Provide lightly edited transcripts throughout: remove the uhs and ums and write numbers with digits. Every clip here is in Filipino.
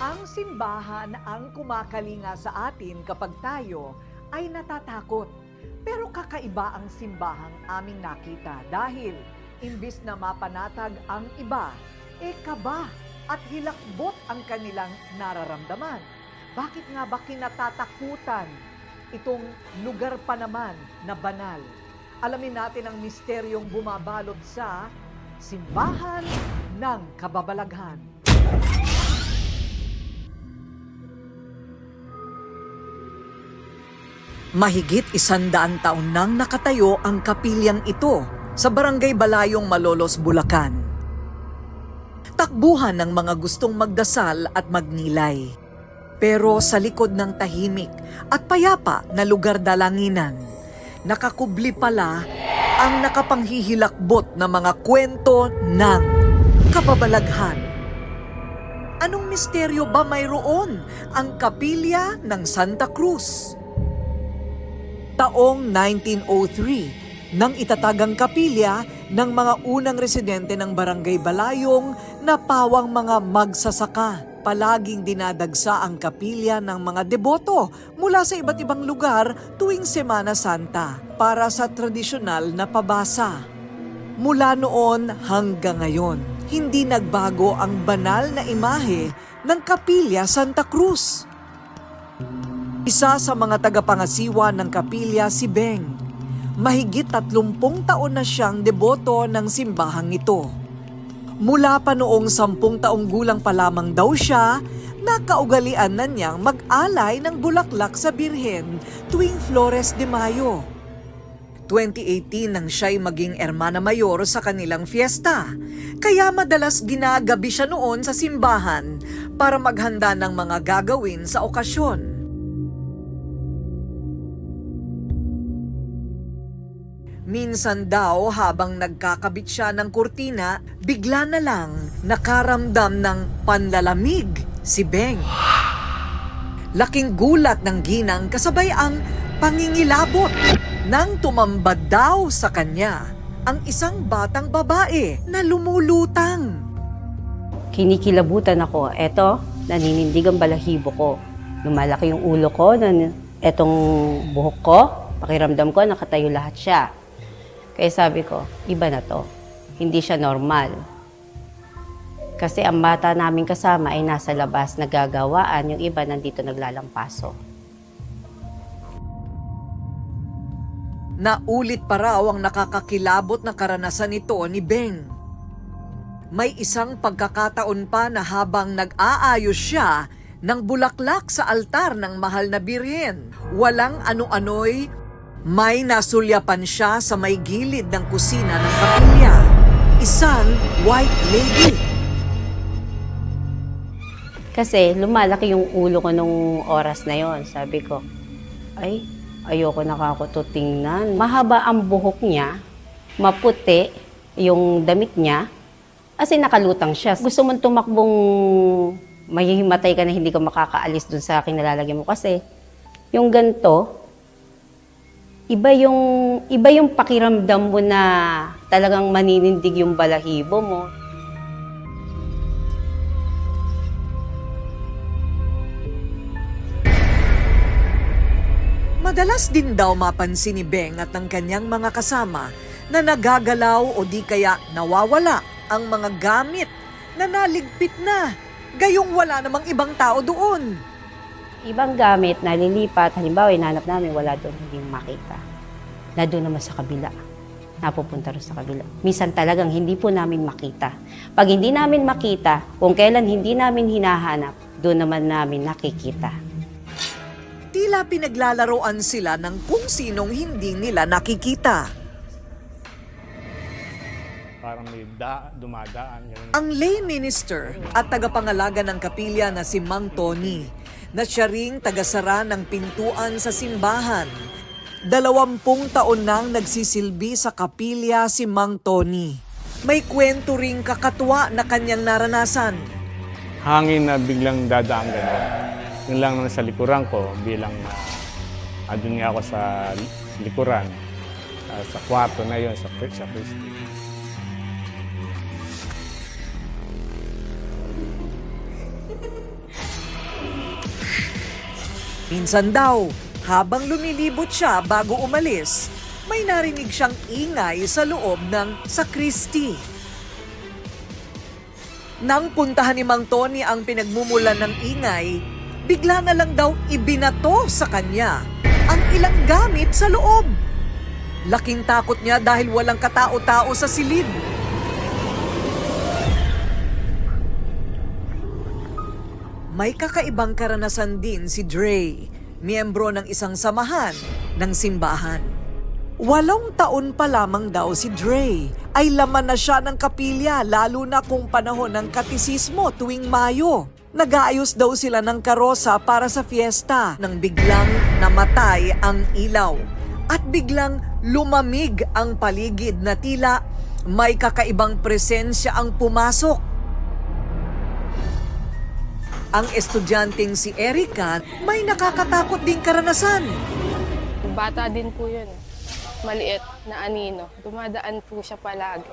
Ang simbahan ang kumakalinga sa atin kapag tayo ay natatakot. Pero kakaiba ang simbahang aming nakita dahil imbis na mapanatag ang iba, kaba at hilakbot ang kanilang nararamdaman. Bakit nga ba kinatatakutan itong lugar pa naman na banal? Alamin natin ang misteryong bumabalot sa simbahan ng kababalaghan. Mahigit 100 taon nang nakatayo ang kapilyang ito sa Barangay Balayong, Malolos, Bulacan. Takbuhan ng mga gustong magdasal at magnilay. Pero sa likod ng tahimik at payapa na lugar dalanginan, nakakubli pala ang nakapanghihilakbot na mga kwento ng kababalaghan. Anong misteryo ba mayroon ang kapilya ng Santa Cruz? Taong 1903, nang itatagang kapilya ng mga unang residente ng Barangay Balayong na pawang mga magsasaka. Palaging dinadagsa ang kapilya ng mga deboto mula sa iba't ibang lugar tuwing Semana Santa para sa tradisyonal na pabasa. Mula noon hanggang ngayon, hindi nagbago ang banal na imahe ng Kapilya Santa Cruz. Isa sa mga tagapangasiwa ng kapilya si Beng. Mahigit 30 taon na siyang deboto ng simbahang ito. Mula pa noong 10 taong gulang pa lamang daw siya, nakaugalian na niyang mag-alay ng bulaklak sa Birhen tuwing Flores de Mayo. 2018 nang siya'y maging Hermana Mayor sa kanilang fiesta, kaya madalas ginagabi siya noon sa simbahan para maghanda ng mga gagawin sa okasyon. Minsan daw habang nagkakabit siya ng kurtina, bigla na lang nakaramdam ng panlalamig si Beng. Laking gulat ng ginang kasabay ang pangingilabot nang tumambad daw sa kanya ang isang batang babae na lumulutang. Kinikilabutan ako. Eto, naninindig ang balahibo ko. Lumalaki yung ulo ko, etong buhok ko, pakiramdam ko nakatayo lahat siya. Kaya sabi ko, iba na to. Hindi siya normal. Kasi ang bata namin kasama ay nasa labas nagagawaan, yung iba nandito naglalampaso. Naulit pa raw ang nakakakilabot na karanasan nito ni Beng. May isang pagkakataon pa na habang nag-aayos siya ng bulaklak sa altar ng mahal na Birhen, walang ano-ano'y may nasulyapan siya sa may gilid ng kusina ng kapilya. Isang white lady. Kasi lumalaki yung ulo ko nung oras na yon. Sabi ko, ay, ayoko nakakatutingnan. Mahaba ang buhok niya, maputi yung damit niya, as in nakalutang siya. Gusto mong tumakbong mahihimatay ka na hindi ka makakaalis dun sa kinalalagyan mo. Kasi yung ganito, iba yung pakiramdam mo na talagang maninindig yung balahibo mo. Madalas din daw mapansin ni Beng at ng kanyang mga kasama na nagagalaw o di kaya nawawala ang mga gamit na naligpit na, gayong wala namang ibang tao doon. Ibang gamit na lilipat, halimbawa hinanap namin, wala doon, hindi makita. Na doon naman sa kabila, napupunta rin sa kabila. Minsan talagang hindi po namin makita. Pag hindi namin makita, kung kailan hindi namin hinahanap, doon naman namin nakikita. Tila pinaglalaroan sila ng kung sinong hindi nila nakikita. Parang may dumadaan. Ganun. Ang lay minister at tagapangalaga ng kapilya na si Mang Tony, na siya ring tagasara ng pintuan sa simbahan. 20 taon nang nagsisilbi sa kapilya si Mang Tony. May kwento ring kakatwa na kanyang naranasan. Hangin na biglang dadaan gano'n. Yun lang naman sa likuran ko bilang andun nga ako sa likuran. Sa kwarto na yun, sa Christie. Minsan daw, habang lumilibot siya bago umalis, may narinig siyang ingay sa loob ng sakristi. Nang puntahan ni Mang Tony ang pinagmumulan ng ingay, bigla na lang daw ibinato sa kanya ang ilang gamit sa loob. Laking takot niya dahil walang katao-tao sa silid. May kakaibang karanasan din si Dre, miyembro ng isang samahan ng simbahan. 8 taon pa lamang daw si Dre ay laman na siya ng kapilya, lalo na kung panahon ng katisismo tuwing Mayo. Nag-aayos daw sila ng karosa para sa fiesta nang biglang namatay ang ilaw at biglang lumamig ang paligid na tila may kakaibang presensya ang pumasok. Ang estudyanteng si Erica may nakakatakot ding karanasan. Bata din po yun. Maliit na anino. Dumadaan po siya palagi.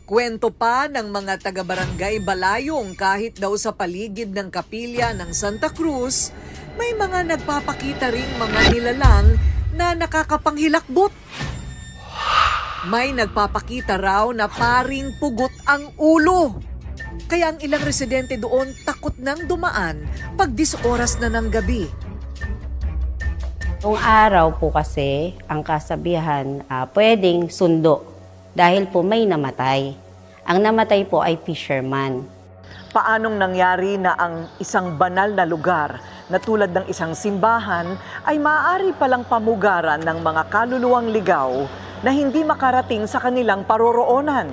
Kwento pa ng mga taga-barangay Balayong kahit daw sa paligid ng kapilya ng Santa Cruz, may mga nagpapakita ring mga nilalang na nakakapanghilakbot. May nagpapakita raw na paring pugot ang ulo. Kaya ang ilang residente doon takot nang dumaan pag 10 oras na ng gabi. Noong araw po kasi, ang kasabihan, pwedeng sundo dahil po may namatay. Ang namatay po ay fisherman. Paanong nangyari na ang isang banal na lugar na tulad ng isang simbahan ay maaari palang pamugaran ng mga kaluluwang ligaw na hindi makarating sa kanilang paroroonan?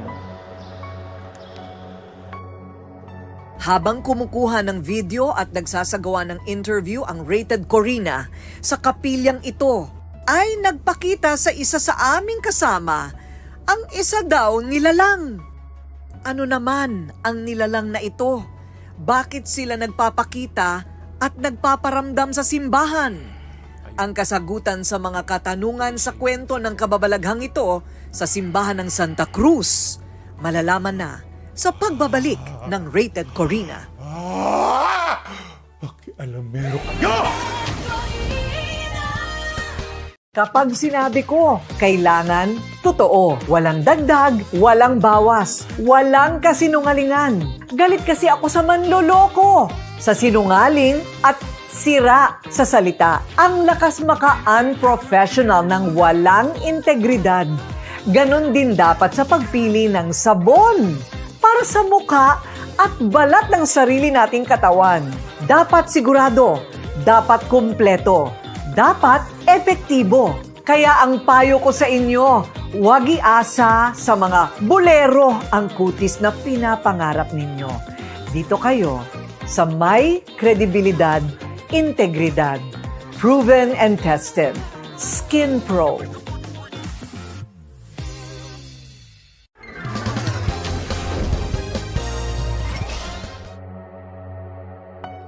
Habang kumukuha ng video at nagsasagawa ng interview ang Rated Corina sa kapilyang ito, ay nagpakita sa isa sa aming kasama ang isa daw nilalang. Ano naman ang nilalang na ito? Bakit sila nagpapakita at nagpaparamdam sa simbahan? Ang kasagutan sa mga katanungan sa kwento ng kababalaghang ito sa simbahan ng Santa Cruz, malalaman na sa pagbabalik ng Rated Corina. Pakialamero kayo! Kapag sinabi ko, kailangan totoo. Walang dagdag, walang bawas, walang kasinungalingan. Galit kasi ako sa manloloko, sa sinungaling at sira sa salita. Ang lakas maka-unprofessional ng walang integridad. Ganon din dapat sa pagpili ng sabon para sa mukha at balat ng sarili nating katawan. Dapat sigurado, dapat kumpleto, dapat epektibo. Kaya ang payo ko sa inyo, huwag iasa sa mga bolero ang kutis na pinapangarap ninyo. Dito kayo sa may kredibilidad, integridad, proven and tested, Skin Pro.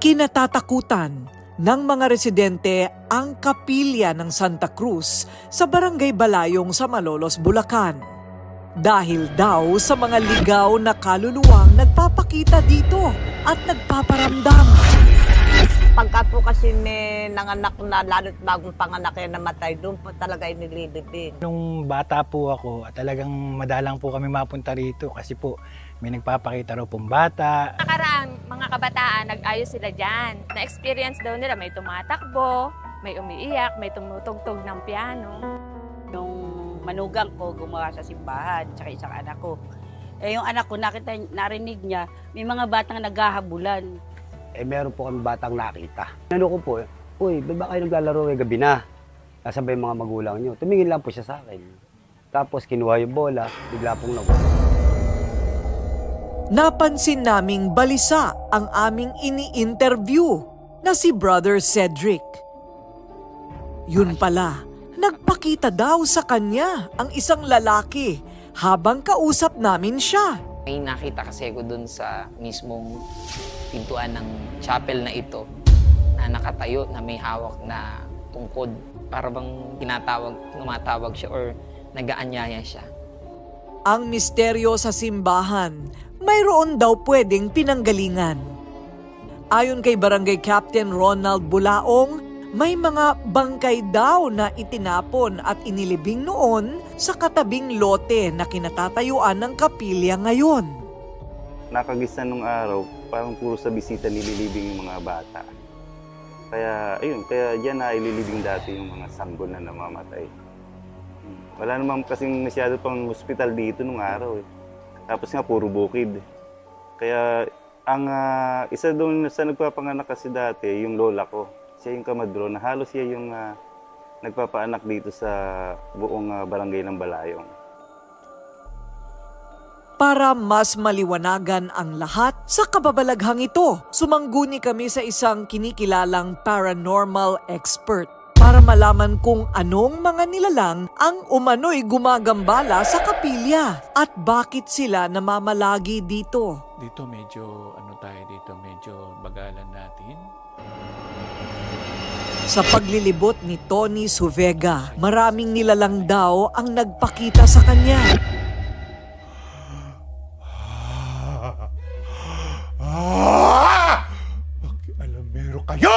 Kinatatakutan ng mga residente ang kapilya ng Santa Cruz sa Barangay Balayong sa Malolos, Bulacan. Dahil daw sa mga ligaw na kaluluwang nagpapakita dito at nagpaparamdam. Pagka po kasi may nanganak na, lalo't bagong panganak yan namatay, doon po talaga inililibing. Nung bata po ako, talagang madalang po kami mapunta rito kasi po may nagpapakita raw pong bata. Nakaraang mga kabataan, nag-ayos sila dyan. Na-experience daw nila, may tumatakbo, may umiiyak, may tumutugtog ng piano. Yung manugang ko gumawa sa simbahan, tsaka isang anak ko. Yung anak ko, narinig niya, may mga batang naghahabulan. Meron po kami batang nakita. Ano ko po, uy, ba't ba kayo naglalaro gabi na? Nasabay mga magulang nyo. Tumingin lang po siya sa akin. Tapos kinuha yung bola, bigla pong nawala. Napansin naming balisa ang aming ini-interview na si Brother Cedric. Yun pala, nagpakita daw sa kanya ang isang lalaki habang kausap namin siya. May nakita kasi ako dun sa mismong pintuan ng chapel na ito na nakatayo na may hawak na tungkod. Para bang tumatawag siya or nag-aanyaya siya. Ang misteryo sa simbahan, mayroon daw pwedeng pinanggalingan. Ayon kay Barangay Captain Ronald Bulaong, may mga bangkay daw na itinapon at inilibing noon sa katabing lote na kinatatayuan ng kapilya ngayon. Nakagisa nung araw, parang puro sa bisita nililibing yung mga bata. Kaya diyan na ililibing dati yung mga sanggol na namamatay. Wala naman kasing masyado pang hospital dito nung araw eh. Tapos nga puro bukid. Kaya ang isa doon sa nagpapanganak kasi dati, yung lola ko. Siya yung kamadro na halos siya yung nagpapaanak dito sa buong barangay ng Balayong. Para mas maliwanagan ang lahat sa kababalaghang ito, sumangguni kami sa isang kinikilalang paranormal expert para malaman kung anong mga nilalang ang umano'y gumagambala sa kapilya at bakit sila namamalagi dito. Dito medyo medyo bagalan natin. Sa paglilibot ni Tony Suvega, maraming nilalang daw ang nagpakita sa kanya. Alamero kayo!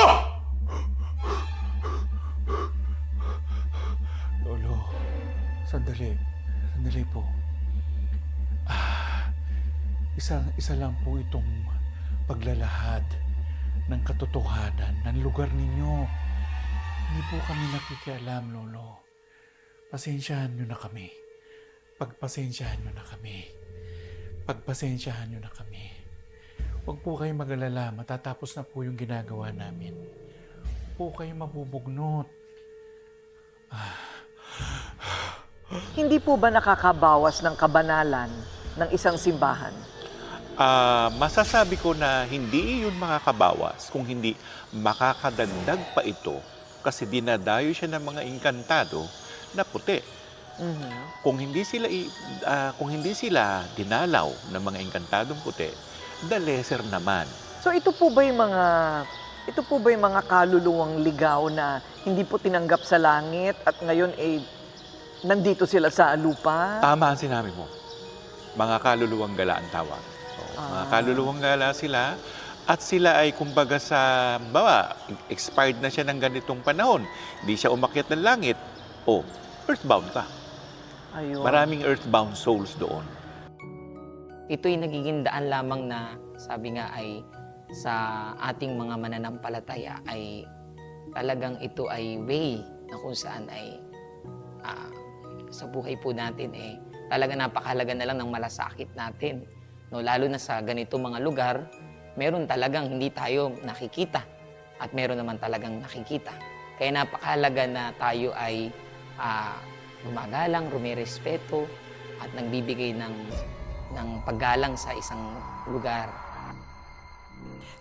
Lolo, sandali po. Isa lang po itong paglalahad ng katotohanan ng lugar ninyo. Hindi po kami nakikialam, Lolo. Pasensyahan nyo na kami. Pagpasensyahan nyo na kami. Huwag po kayong mag-alala. Matatapos na po yung ginagawa namin. Huwag po kayong mabubugnot. Hindi po ba nakakabawas ng kabanalan ng isang simbahan? Masasabi ko na hindi yun makakabawas kung hindi makakadagdag pa ito kasi dinadayo siya ng mga engkantado na puti. Kung hindi sila dinalaw ng mga engkantadong puti, the lesser naman. So ito po ba yung mga kaluluwang ligaw na hindi po tinanggap sa langit at ngayon nandito sila sa lupa? Tama ang sinabi mo. Mga kaluluwang gala ang tawag. Mga kaluluwang gala sila at sila ay kumbaga expired na siya ng ganitong panahon. Hindi siya umakyat ng langit. Earthbound ka. Ayun. Maraming earthbound souls doon. Ito'y nagiging daan lamang na sabi nga ay sa ating mga mananampalataya ay talagang ito ay way na kung saan ay sa buhay po natin talaga napakahalaga na lang ng malasakit natin. No, lalo na sa ganito mga lugar, meron talagang hindi tayo nakikita at meron naman talagang nakikita. Kaya napakahalaga na tayo ay gumagalang, rumirespeto at nagbibigay ng paggalang sa isang lugar.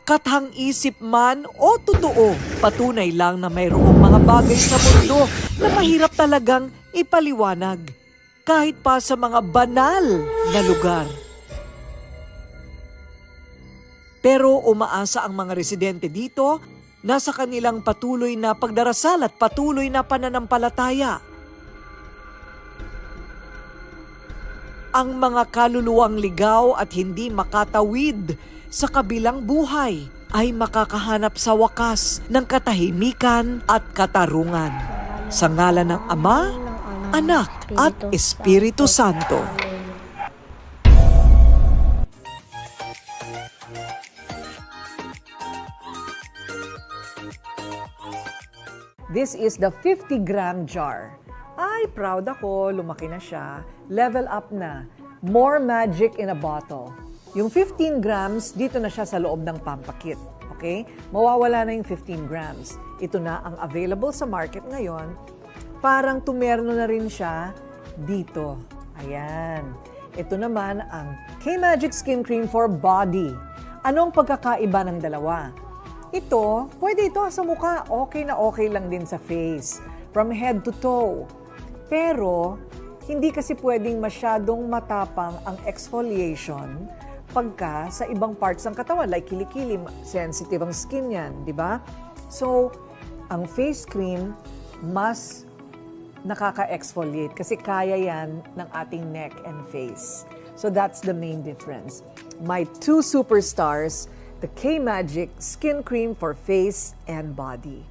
Kathang-isip man o totoo, patunay lang na mayroong mga bagay sa mundo na mahirap talagang ipaliwanag kahit pa sa mga banal na lugar. Pero umaasa ang mga residente dito na sa kanilang patuloy na pagdarasal at patuloy na pananampalataya. Ang mga kaluluwang ligaw at hindi makatawid sa kabilang buhay ay makakahanap sa wakas ng katahimikan at katarungan. Sa ngalan ng Ama, Anak at Espiritu Santo. This is the 50-gram jar. Ay, proud ako. Lumaki na siya. Level up na. More magic in a bottle. Yung 15 grams, dito na siya sa loob ng pampakit. Okay? Mawawala na yung 15 grams. Ito na ang available sa market ngayon. Parang tumerno na rin siya dito. Ayan. Ito naman ang K-Magic Skin Cream for Body. Anong pagkakaiba ng dalawa? Ito, pwede ito sa mukha. Okay na okay lang din sa face. From head to toe. Pero, hindi kasi pwedeng masyadong matapang ang exfoliation pagka sa ibang parts ng katawan. Like kilikili, sensitive ang skin yan, di ba? So, ang face cream, mas nakaka-exfoliate kasi kaya yan ng ating neck and face. So that's the main difference. My two superstars, the K-Magic Skin Cream for face and body.